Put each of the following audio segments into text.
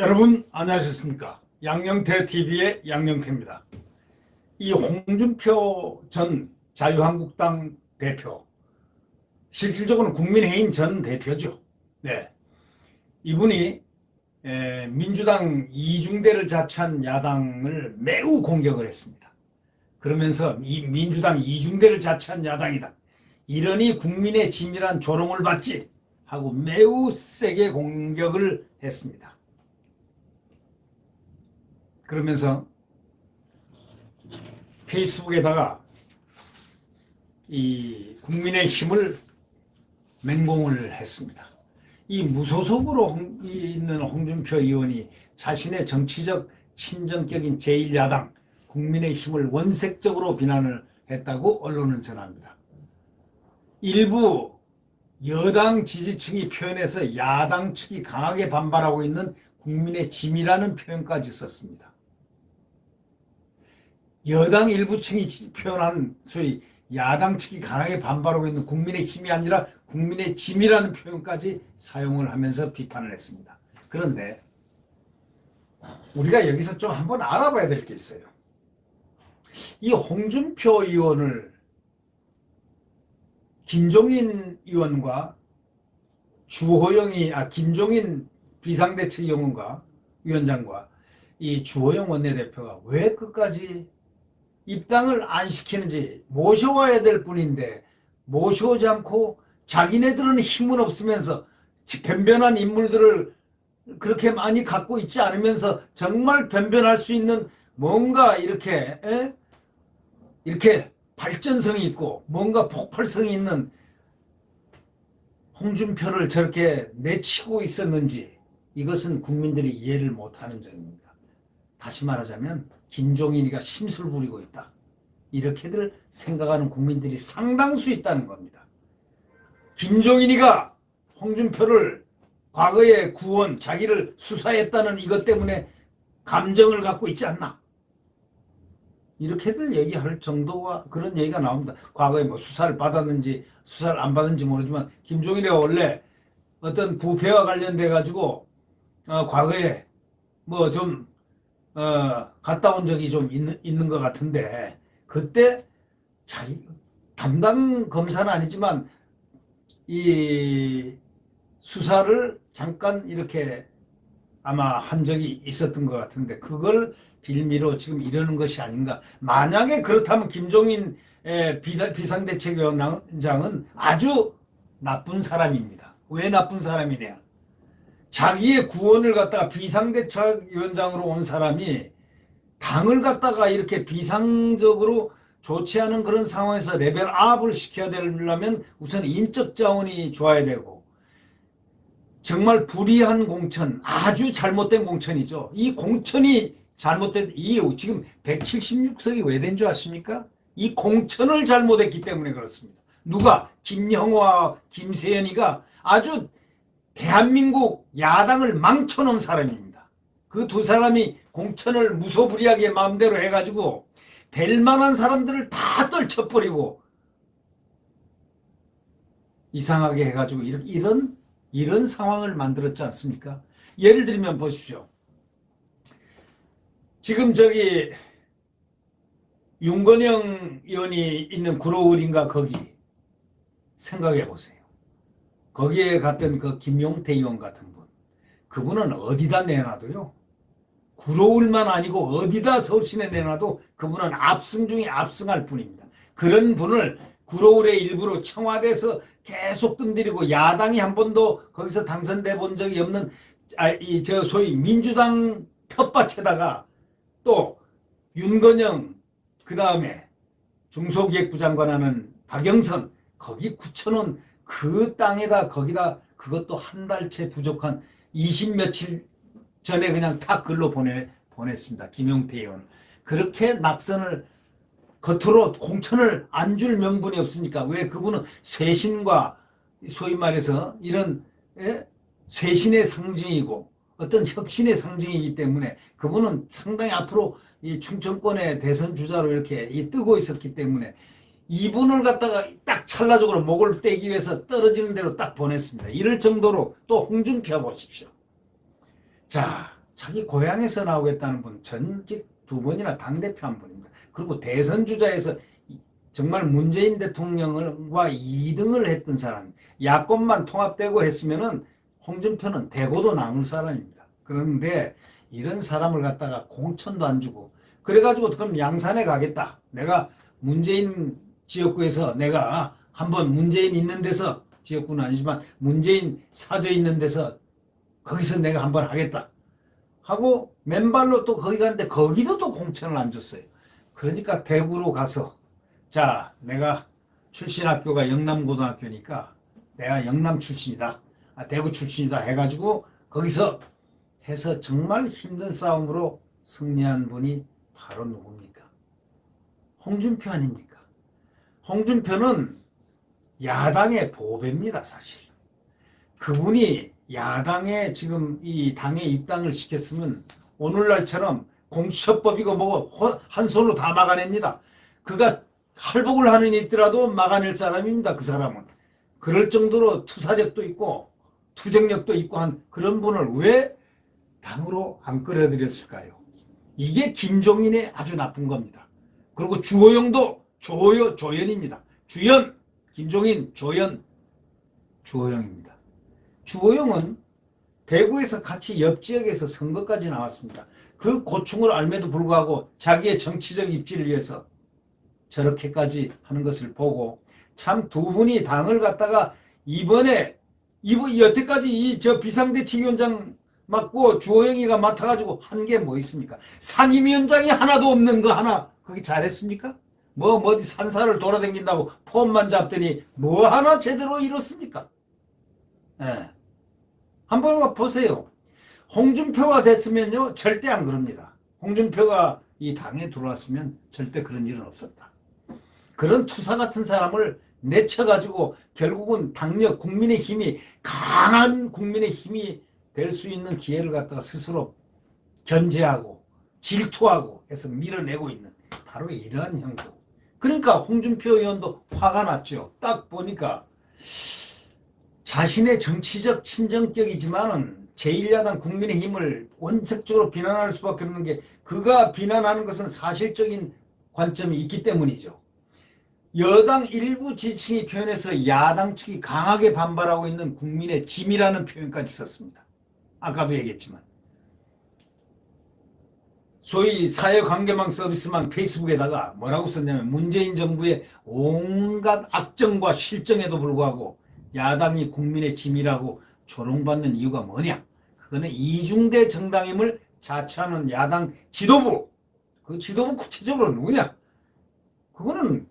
여러분 안녕하셨습니까? 양영태 TV의 양영태입니다. 이 홍준표 전 자유한국당 대표, 실질적으로는 국민의힘 전 대표죠. 네, 이분이 민주당 이중대를 자처한 야당을 매우 공격을 했습니다. 그러면서 이 민주당 이중대를 자처한 야당이다, 이러니 국민의 짐이란 조롱을 받지 하고 매우 세게 공격을 했습니다. 그러면서 페이스북에다가 이 국민의힘을 맹공을 했습니다. 이 무소속으로 있는 홍준표 의원이 자신의 정치적 친정격인 제1야당 국민의힘을 원색적으로 비난을 했다고 언론은 전합니다. 일부 여당 지지층이 표현해서 야당 측이 강하게 반발하고 있는 국민의 짐이라는 표현까지 썼습니다. 여당 일부층이 표현한 소위 야당 측이 강하게 반발하고 있는 국민의 힘이 아니라 국민의 짐이라는 표현까지 사용을 하면서 비판을 했습니다. 그런데 우리가 여기서 좀 한번 알아봐야 될 게 있어요. 이 홍준표 의원을 김종인 의원과 김종인 비상대책위원장과 이 주호영 원내대표가 왜 끝까지 입당을 안 시키는지, 모셔와야 될 분인데 모셔오지 않고 자기네들은 힘은 없으면서 변변한 인물들을 그렇게 많이 갖고 있지 않으면서 정말 변변할 수 있는 뭔가 이렇게 발전성이 있고 뭔가 폭발성이 있는 홍준표를 저렇게 내치고 있었는지, 이것은 국민들이 이해를 못하는 점입니다. 다시 말하자면 김종인이가 심술 부리고 있다, 이렇게들 생각하는 국민들이 상당수 있다는 겁니다. 김종인이가 홍준표를 과거에 자기를 수사했다는 이것 때문에 감정을 갖고 있지 않나, 이렇게들 얘기할 정도가, 그런 얘기가 나옵니다. 과거에 뭐 수사를 받았는지 수사를 안 받았는지 모르지만 김종인이가 원래 어떤 부패와 관련돼 가지고 과거에 뭐 좀 갔다 온 적이 좀 있는 것 같은데, 그때 자기 담당 검사는 아니지만 이 수사를 잠깐 이렇게 아마 한 적이 있었던 것 같은데, 그걸 빌미로 지금 이러는 것이 아닌가. 만약에 그렇다면 김종인 비상대책위원장은 아주 나쁜 사람입니다. 왜 나쁜 사람이냐, 자기의 구원을 갖다가 비상대책위원장으로 온 사람이 당을 갖다가 이렇게 비상적으로 좋지 않은 그런 상황에서 레벨업을 시켜야 되려면 우선 인적 자원이 좋아야 되고, 정말 불의한 공천, 아주 잘못된 공천이죠. 이 공천이 잘못된, 지금 176석이 왜 된 줄 아십니까? 이 공천을 잘못했기 때문에 그렇습니다. 누가? 김영호와 김세연이가 아주 대한민국 야당을 망쳐놓은 사람입니다. 그 두 사람이 공천을 무소불위하게 마음대로 해가지고 될 만한 사람들을 다 떨쳐버리고 이상하게 해가지고 이런 상황을 만들었지 않습니까? 예를 들면 보십시오. 지금 윤건영 의원이 있는 구로울인가, 거기 생각해 보세요. 거기에 갔던 그 김용태 의원 같은 분, 그분은 어디다 내놔도요, 구로울만 아니고 어디다 서울시내 내놔도 그분은 압승 중에 압승할 분입니다. 그런 분을 구로울의 일부로 청와대에서 계속 뜸들이고, 야당이 한 번도 거기서 당선돼 본 적이 없는 소위 민주당 텃밭에다가 또 윤건영, 그 다음에 중소기획부 장관하는 박영선, 거기 9,000원 그 땅에다, 거기다 그것도 한 달째 부족한 20며칠 전에 그냥 다 글로 보냈습니다. 김용태 의원. 그렇게 낙선을, 겉으로 공천을 안 줄 명분이 없으니까. 왜? 그분은 쇄신과 소위 말해서 이런 쇄신의 상징이고 어떤 혁신의 상징이기 때문에 그분은 상당히 앞으로 이 충청권의 대선 주자로 이렇게 뜨고 있었기 때문에 이분을 갖다가 딱 찰나적으로 목을 떼기 위해서 떨어지는 대로 딱 보냈습니다. 이럴 정도로. 또 홍준표 보십시오. 자, 자기 고향에서 나오겠다는 분, 전직 2번이나 당대표 한 분입니다. 그리고 대선 주자에서 정말 문재인 대통령과 2등을 했던 사람, 야권만 통합되고 했으면은 홍준표는 대고도 남을 사람입니다. 그런데 이런 사람을 갖다가 공천도 안 주고, 그래가지고 그럼 양산에 가겠다. 내가 문재인 지역구에서 내가 한번 문재인 있는 데서, 지역구는 아니지만 문재인 사저 있는 데서 거기서 내가 한번 하겠다 하고 맨발로 또 거기 갔는데 거기도 또 공천을 안 줬어요. 그러니까 대구로 가서, 자, 내가 출신 학교가 영남고등학교니까 내가 영남 출신이다, 대구 출신이다 해가지고 거기서 해서 정말 힘든 싸움으로 승리한 분이 바로 누굽니까? 홍준표 아닙니까? 홍준표는 야당의 보배입니다, 사실. 그분이 야당에 지금 이 당에 입당을 시켰으면 오늘날처럼 공수처법이고 뭐고 한 손으로 다 막아냅니다. 그가 할복을 하는 이 있더라도 막아낼 사람입니다. 그 사람은. 그럴 정도로 투사력도 있고 투쟁력도 있고 한 그런 분을 왜 당으로 안 끌어들였을까요? 이게 김종인의 아주 나쁜 겁니다. 그리고 주호영도 조연입니다. 주연, 김종인, 조연, 주호영입니다. 주호영은 대구에서 같이 옆 지역에서 선거까지 나왔습니다. 그 고충을 알매도 불구하고 자기의 정치적 입지를 위해서 저렇게까지 하는 것을 보고, 참 두 분이 당을 갖다가 이번에 여태까지 저 비상대책위원장 맡고 주호영이가 맡아가지고 한 게 뭐 있습니까? 상임위원장이 하나도 없는 거 하나 거기 잘했습니까? 어디 산사를 돌아다닌다고 폼만 잡더니 뭐 하나 제대로 이뤘습니까? 예. 한번 보세요. 홍준표가 됐으면요 절대 안 그럽니다. 홍준표가 이 당에 들어왔으면 절대 그런 일은 없었다. 그런 투사 같은 사람을 내쳐가지고 결국은 당력, 국민의 힘이, 강한 국민의 힘이 될 수 있는 기회를 갖다가 스스로 견제하고 질투하고 해서 밀어내고 있는 바로 이러한 형국. 그러니까 홍준표 의원도 화가 났죠. 딱 보니까 자신의 정치적 친정격이지만은 제1야당 국민의힘을 원색적으로 비난할 수밖에 없는 게, 그가 비난하는 것은 사실적인 관점이 있기 때문이죠. 여당 일부 지지층이 표현해서 야당 측이 강하게 반발하고 있는 국민의 짐이라는 표현까지 썼습니다. 아까도 얘기했지만 소위 사회관계망 서비스망 페이스북에다가 뭐라고 썼냐면, 문재인 정부의 온갖 악정과 실정에도 불구하고 야당이 국민의 짐이라고 조롱받는 이유가 뭐냐? 그거는 이중대 정당임을 자처하는 야당 지도부. 그 지도부 구체적으로 누구냐? 그거는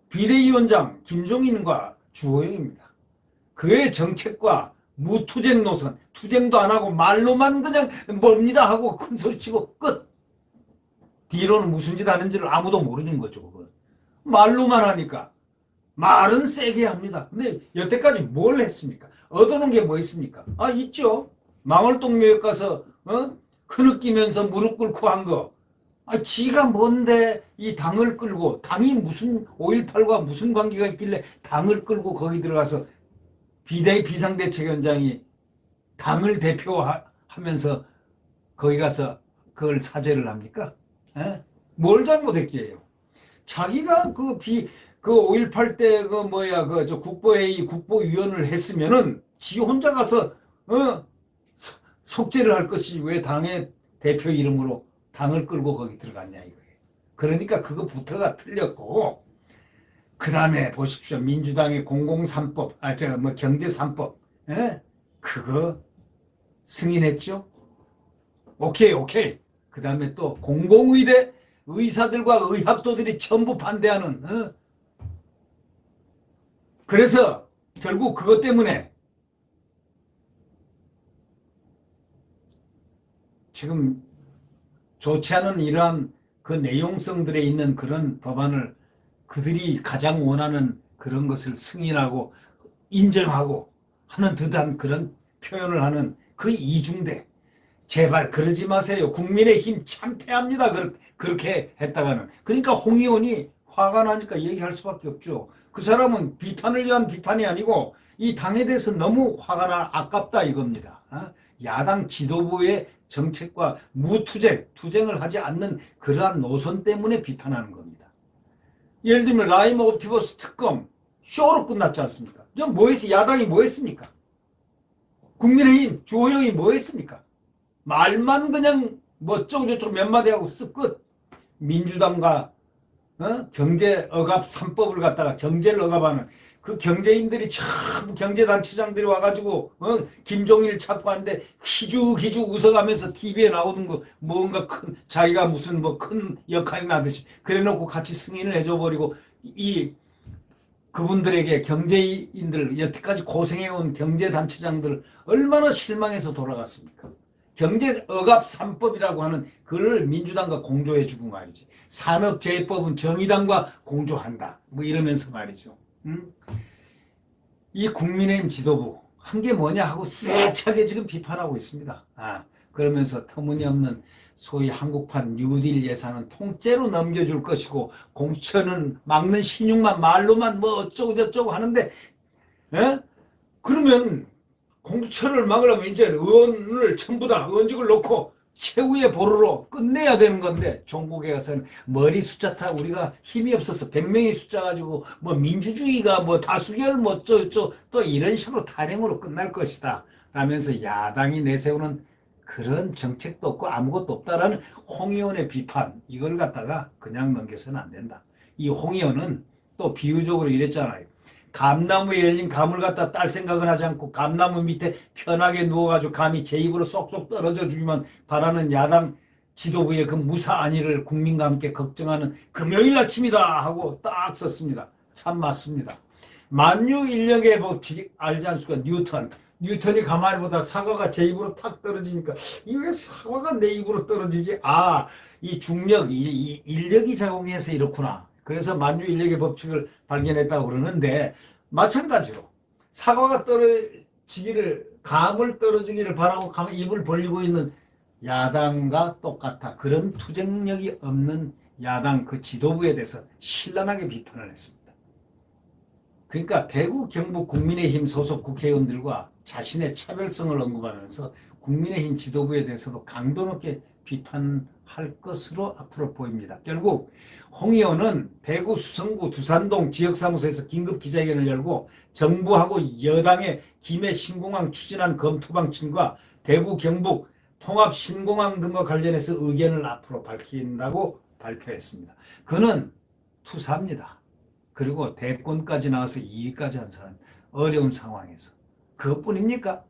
비대위원장 김종인과 주호영입니다. 그의 정책과 무투쟁 노선, 투쟁도 안 하고 말로만 그냥 뭡니다 하고 큰 소리치고 끝. 뒤로는 무슨 짓 하는지를 아무도 모르는 거죠. 그건 말로만 하니까. 말은 세게 합니다. 근데 여태까지 뭘 했습니까? 얻어놓은 게 뭐 있습니까? 있죠. 망월동묘역 가서 흐느끼면서 무릎 꿇고 한 거. 지가 뭔데 이 당을 끌고, 당이 무슨 5.18과 무슨 관계가 있길래 당을 끌고 거기 들어가서 비상대책위원장이 당을 대표하면서 거기 가서 그걸 사죄를 합니까? 뭘 잘못했기에요? 자기가 그 5.18 때 저 국보회의 국보위원을 했으면은 지 혼자 가서 속죄를 할 것이지 왜 당의 대표 이름으로 당을 끌고 거기 들어갔냐 이거예요. 그러니까 그거부터가 틀렸고, 그 다음에 보십시오. 민주당의 공공3법, 경제3법, 그거 승인했죠? 오케이. 그 다음에 또 공공의대 의사들과 의학도들이 전부 반대하는, 그래서 결국 그것 때문에 지금 좋지 않은 이러한 그 내용성들에 있는 그런 법안을 그들이 가장 원하는 그런 것을 승인하고 인정하고 하는 듯한 그런 표현을 하는 그 이중대. 제발 그러지 마세요. 국민의힘 참패합니다. 그렇게 했다가는. 그러니까 홍 의원이 화가 나니까 얘기할 수밖에 없죠. 그 사람은 비판을 위한 비판이 아니고 이 당에 대해서 너무 화가 나 아깝다 이겁니다. 야당 지도부의 정책과 투쟁을 하지 않는 그러한 노선 때문에 비판하는 겁니다. 예를 들면 라임 옵티버스 특검 쇼로 끝났지 않습니까? 야당이 뭐 했습니까? 국민의힘 주호영이 뭐 했습니까? 말만 그냥 뭐 어쩌고저쩌고 몇 마디 하고 쓱 끝. 민주당과 경제 억압 3법을 갖다가 경제를 억압하는 그 경제인들이 참 경제단체장들이 와가지고 김종일 찾고 하는데 희죽희죽 웃어가면서 TV에 나오는 거 뭔가 큰 자기가 무슨 뭐 큰 역할이 나듯이 그래놓고 같이 승인을 해줘버리고 그분들에게 경제인들 여태까지 고생해온 경제단체장들 얼마나 실망해서 돌아갔습니까? 경제 억압 3법이라고 하는 그걸 민주당과 공조해주고 말이지. 산업재해법은 정의당과 공조한다. 뭐 이러면서 말이죠. 이 국민의힘 지도부 한 게 뭐냐 하고 세차게 지금 비판하고 있습니다. 그러면서 터무니없는 소위 한국판 뉴딜 예산은 통째로 넘겨줄 것이고 공천은 막는 신용만 말로만 뭐 어쩌고 저쩌고 하는데 그러면 공천을 막으려면 이제 의원을 전부 다 의원직을 놓고 최후의 보루로 끝내야 되는 건데 종국에 가서는 머리 숫자 타 우리가 힘이 없어서 100명의 숫자 가지고 뭐 민주주의가 뭐 다수결 뭐 어쩌고저쩌고 또 이런 식으로 탄핵으로 끝날 것이다 라면서 야당이 내세우는 그런 정책도 없고 아무것도 없다라는 홍 의원의 비판 이걸 갖다가 그냥 넘겨서는 안 된다. 이 홍 의원은 또 비유적으로 이랬잖아요. 감나무에 열린 감을 갖다 딸 생각은 하지 않고 감나무 밑에 편하게 누워가지고 감이 제 입으로 쏙쏙 떨어져 주기만 바라는 야당 지도부의 그 무사 안위를 국민과 함께 걱정하는 금요일 아침이다 하고 딱 썼습니다. 참 맞습니다. 만유인력의 법칙 알지 않습니까? 뉴턴이 가만히 보다 사과가 제 입으로 탁 떨어지니까 이 왜 사과가 내 입으로 떨어지지? 이 중력, 이 인력이 작용해서 이렇구나. 그래서 만유인력의 법칙을 발견했다고 그러는데 마찬가지로 사과가 감을 떨어지기를 바라고 입을 벌리고 있는 야당과 똑같아. 그런 투쟁력이 없는 야당 그 지도부에 대해서 신랄하게 비판을 했습니다. 그러니까 대구 경북 국민의힘 소속 국회의원들과 자신의 차별성을 언급하면서 국민의힘 지도부에 대해서도 강도 높게 비판할 것으로 앞으로 보입니다. 결국 홍 의원은 대구 수성구 두산동 지역사무소에서 긴급 기자회견을 열고 정부하고 여당의 김해 신공항 추진안 검토 방침과 대구 경북 통합 신공항 등과 관련해서 의견을 앞으로 밝힌다고 발표했습니다. 그는 투사입니다. 그리고 대권까지 나와서 2위까지 한 사람 어려운 상황에서 그것뿐입니까?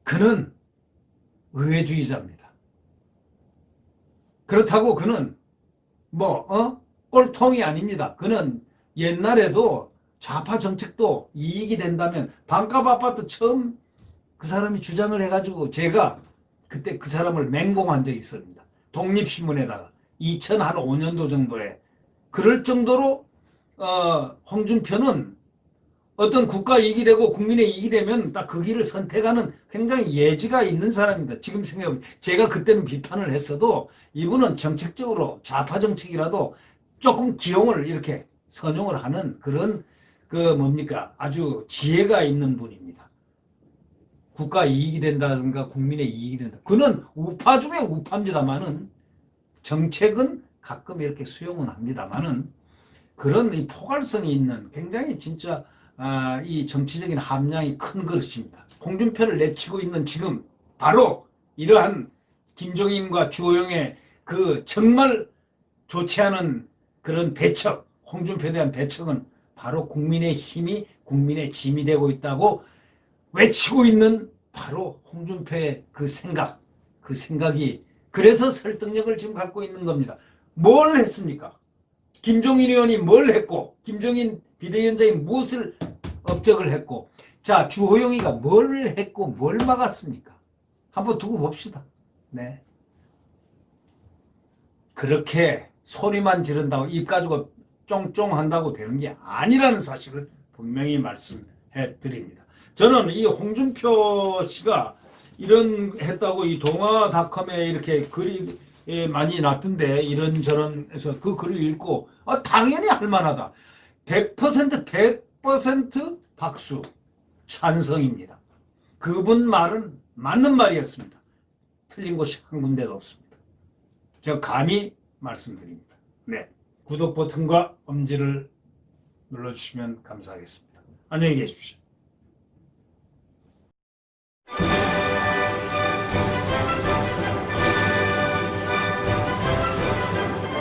그는 의회주의자입니다. 그렇다고 그는 꼴통이 아닙니다. 그는 옛날에도 좌파 정책도 이익이 된다면 반값 아파트 처음 그 사람이 주장을 해가지고 제가 그때 그 사람을 맹공한 적이 있습니다. 독립신문에다가 2005년도 정도에 그럴 정도로 홍준표는 어떤 국가 이익이 되고 국민의 이익이 되면 딱 그 길을 선택하는 굉장히 예지가 있는 사람입니다. 지금 생각해보면 제가 그때는 비판을 했어도 이분은 정책적으로 좌파 정책이라도 조금 기용을 이렇게 선용을 하는 그런 아주 지혜가 있는 분입니다. 국가 이익이 된다든가 국민의 이익이 된다. 그는 우파 중에 우파입니다만은 정책은 가끔 이렇게 수용은 합니다만은 그런 이 포괄성이 있는 굉장히 진짜 이 정치적인 함량이 큰 것입니다. 홍준표를 내치고 있는 지금 바로 이러한 김종인과 주호영의 그 정말 좋지 않은 그런 배척, 홍준표에 대한 배척은 바로 국민의 힘이 국민의 짐이 되고 있다고 외치고 있는 바로 홍준표의 그 생각이 그래서 설득력을 지금 갖고 있는 겁니다. 뭘 했습니까? 김종인 의원이 뭘 했고 김종인 비대위원장이 무엇을 업적을 했고 자 주호영이가 뭘 했고 뭘 막았습니까? 한번 두고 봅시다. 네. 그렇게 소리만 지른다고 입 가지고 쫑쫑 한다고 되는 게 아니라는 사실을 분명히 말씀해 드립니다. 저는 이 홍준표 씨가 이런 했다고 이 동아닷컴에 이렇게 글이 많이 났던데 이런저런 해서 그 글을 읽고 당연히 할 만하다. 100% 박수. 찬성입니다. 그분 말은 맞는 말이었습니다. 틀린 곳이 한 군데도 없습니다. 제가 감히 말씀드립니다. 네, 구독 버튼과 엄지를 눌러주시면 감사하겠습니다. 안녕히 계십시오.